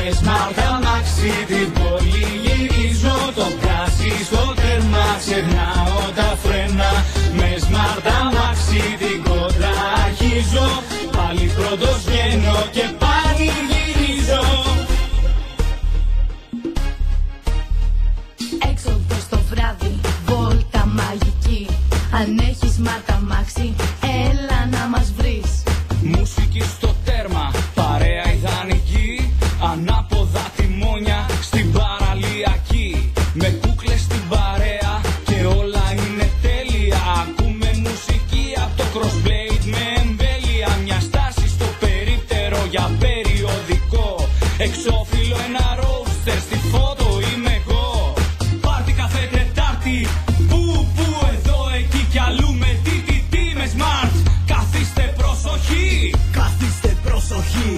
Με smart αμάξι την πόλη γυρίζω, το γκάζι στο τέρμα ξεχνάω τα φρένα. Με smart αμάξι την κόντρα αρχίζω, πάλι πρώτος βγαίνω και πάλι γυρίζω. Έξοδο στο βράδυ, βόλτα μαγική. Αν έχεις smart αμάξι, έλα να μας βρεις. Μουσική στο τέρμα, παρέα ιδανική. Ανάποδα τιμόνια στην παραλιακή. Με κούκλες στην παρέα και όλα είναι τέλεια. Ακούμε μουσική από το crossblade με εμβέλεια. Μια στάση στο περίπτερο για περιοδικό. Εξώφυλλο ένα roadster, στη φώτο είμαι εγώ. Πάρτι κάθε Τετάρτη, που εδώ, εκεί κι αλλού. Με τι με smart, καθίστε προσοχή. Καθίστε προσοχή,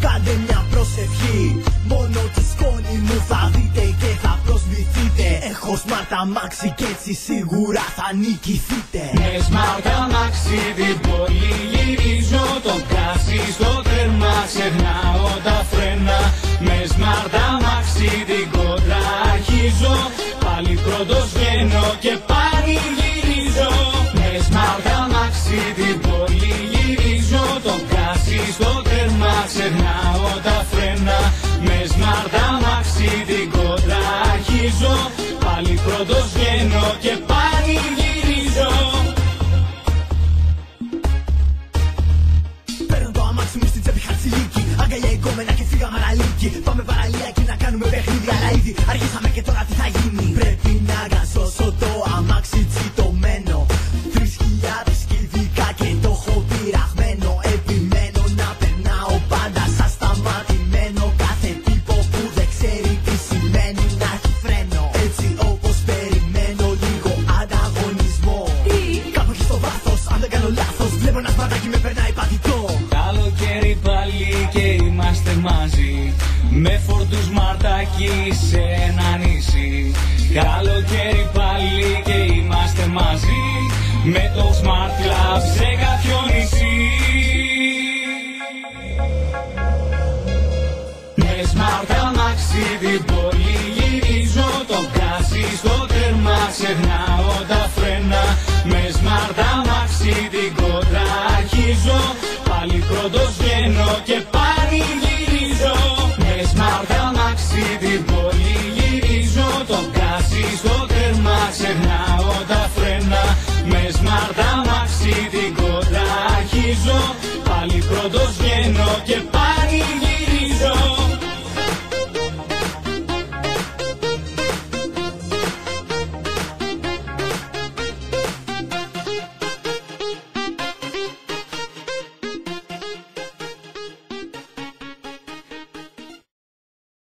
κάντε μια προσευχή. Μόνο τη σκόνη μου θα δείτε και θα προσβληθείτε. Έχω smart αμάξι και έτσι σίγουρα θα νικηθείτε. Με smart αμάξι την πόλη γυρίζω, το γκάζι στο τέρμα ξεχνάω τα φρένα. Με smart αμάξι την κόντρα αρχίζω, πάλι πρώτος βγαίνω και πάλι γυρίζω. Με smart αμάξι την πόλη γυρίζω, το γκάζι στο τέρμα ξεχνάω τα φρένα. Με smart αμάξι την κόντρα αρχίζω, πάλι πρώτος βγαίνω και πάλι γυρίζω. Παίρνω το αμάξι μου στην τσέπη χατσιλίκι. Αγκαλιά εικόμενα και φύγαμε αλίκι. Πάμε παραλία και να κάνουμε παιχνίδι. Αλλά ήδη αρχίσαμε και τώρα τι θα γίνει. Πρέπει να γασώσω το αμάξι τσιτωμένο. 3.000 κυβικά και το έχω πειραγμένο. Επιμένω να περνάω πάντα σαν σταματημένο. Κάθε τύπο που δεν ξέρει τι σημαίνει να έχει φρένο. Έτσι όπως περιμένω λίγο ανταγωνισμό. Κάπου εκεί στο βάθος, αν δεν κάνω λάθος, βλέπω ένα σπατάκι με περνάει πατητό. Καλοκαίρι πάλι και είμαστε μαζί. Με φορτούς μαρτάκι σε ένα νησί. Καλοκαίρι πάλι και είμαστε μαζί. Με το Smart Club σε κάποιο νησί. Με smart αμάξι την πόλη γυρίζω, το γκάζι στο τέρμα ξεχνάω τα φρένα. Με smart αμάξι την κόντρα αρχίζω, πάλι πρώτος βγαίνω και πάλι γυρίζω. Με smart αμάξι την πόλη γυρίζω, το γκάζι στο τέρμα ξεχνάω τα φρένα. Με smart αμάξι την κόντρα αρχίζω, πάλι πρώτος βγαίνω και πάλι